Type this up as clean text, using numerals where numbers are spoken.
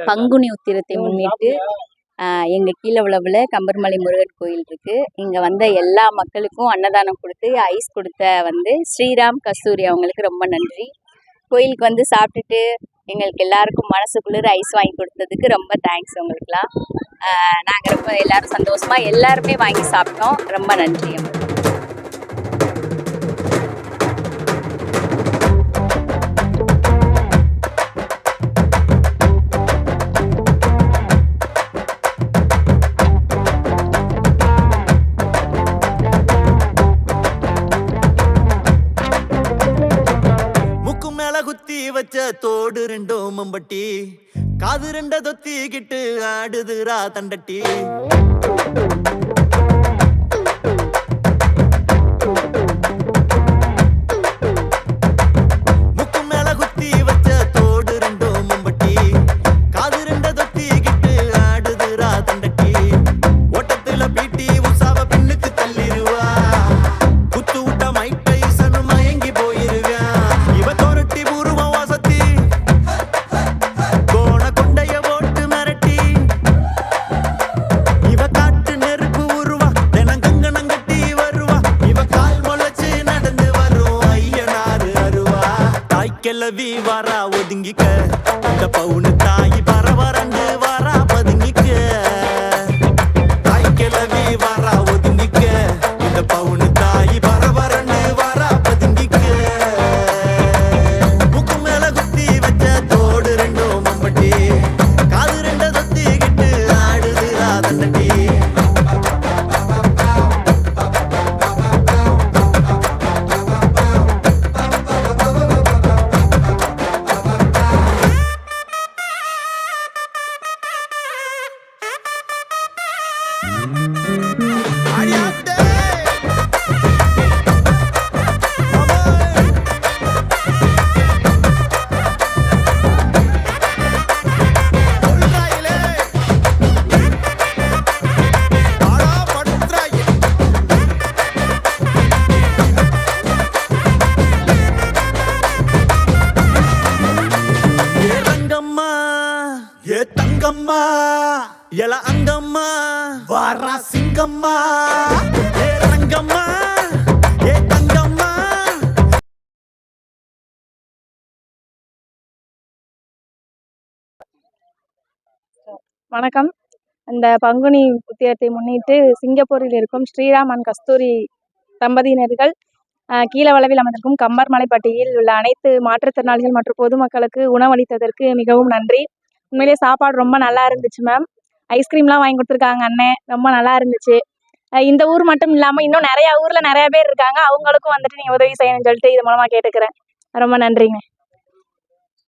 பங்குனி உத்திரத்தை முன்னிட்டு எங்கள் கீழே உழவுல கம்பர்மலை முருகன் கோயில் இருக்குது. இங்கே வந்த எல்லா மக்களுக்கும் அன்னதானம் கொடுத்து ஐஸ் கொடுத்த ஸ்ரீராம் கஸ்தூரி அவங்களுக்கு ரொம்ப நன்றி. கோயிலுக்கு வந்து சாப்பிட்டுட்டு எங்களுக்கு எல்லாருக்கும் மனசு குளிர் ஐஸ் வாங்கி கொடுத்ததுக்கு ரொம்ப தேங்க்ஸ் உங்களுக்குலாம். நாங்கள் ரொம்ப எல்லாரும் சந்தோஷமாக எல்லாருமே வாங்கி சாப்பிட்டோம். ரொம்ப நன்றி. குத்தி வச்ச தோடு ரெண்டோ மம்பட்டி காது ரெண்ட தொத்திக்கிட்டு ஆடுதுரா தண்டட்டி. முக்கு மேல குத்தி வச்ச தோடு ரெண்டோ மம்பட்டி காது ரெண்ட தொத்திக்கிட்டு ஆடுதுரா தண்டட்டி. ஓட்டத்துல பீட்டி உசாவ பின்னுக்கு தள்ளிருவா குத்து விட்ட மைட்டை சனு மயங்கி போயிருவா. இவ தோரட்டி பூர்வம் வாசத்தி கோண கொண்டைய போட்டு மிரட்டி. இவ காட்டு நெருப்பு உருவா தினங்கங்கனங்கட்டி வருவா. இவ கால் முளைச்சு நடந்து வரும் ஐயனாரு அருவா. தாய்க்கெல்லவி வாரா ஒதுங்கிக்க இந்த பவுனு தாய் பரவரண்டு வாரா பதுங்கிக்க. தாய்க்கெல்லவி வாரா ஒதுங்கிக்க இந்த பவுனு தாய் பரவரண்டு வாரா பதுங்கிக்க. முக்கு மேல குத்தி வச்ச தோடு ரெண்டோ மம்பட்டி காது ரெண்ட தொத்திக்கிட்டு ஆடுதுரா தண்டட்டி. ஏ தங்கம்மா எல அங்கம்மா வாரா சிங்கம்மா. ஏ ரங்கம்மா ஏ தங்கம்மா. வணக்கம். இந்த பங்குனி உத்திரத்தை முன்னிட்டு சிங்கப்பூரில் இருக்கும் ஸ்ரீராம் அண்ட் கஸ்தூரி தம்பதியினர்கள் கீழ வளவில் அமர்ந்திருக்கும் கம்பர்மலைப்பட்டியில் உள்ள அனைத்து மாற்றுத்திறனாளிகள் மற்றும் பொதுமக்களுக்கு உணவளித்ததற்கு மிகவும் நன்றி. உண்மையிலே சாப்பாடு ரொம்ப நல்லா இருந்துச்சு மேம். ஐஸ்கிரீம்லாம் வாங்கி கொடுத்துருக்காங்க அண்ணன், ரொம்ப நல்லா இருந்துச்சு. இந்த ஊர் மட்டும் இல்லாமல் இன்னும் நிறையா ஊரில் நிறையா பேர் இருக்காங்க. அவங்களுக்கும் நீங்கள் உதவி செய்யணும்னு சொல்லிட்டு இது மூலமாக கேட்டுக்கிறேன். ரொம்ப நன்றிங்க.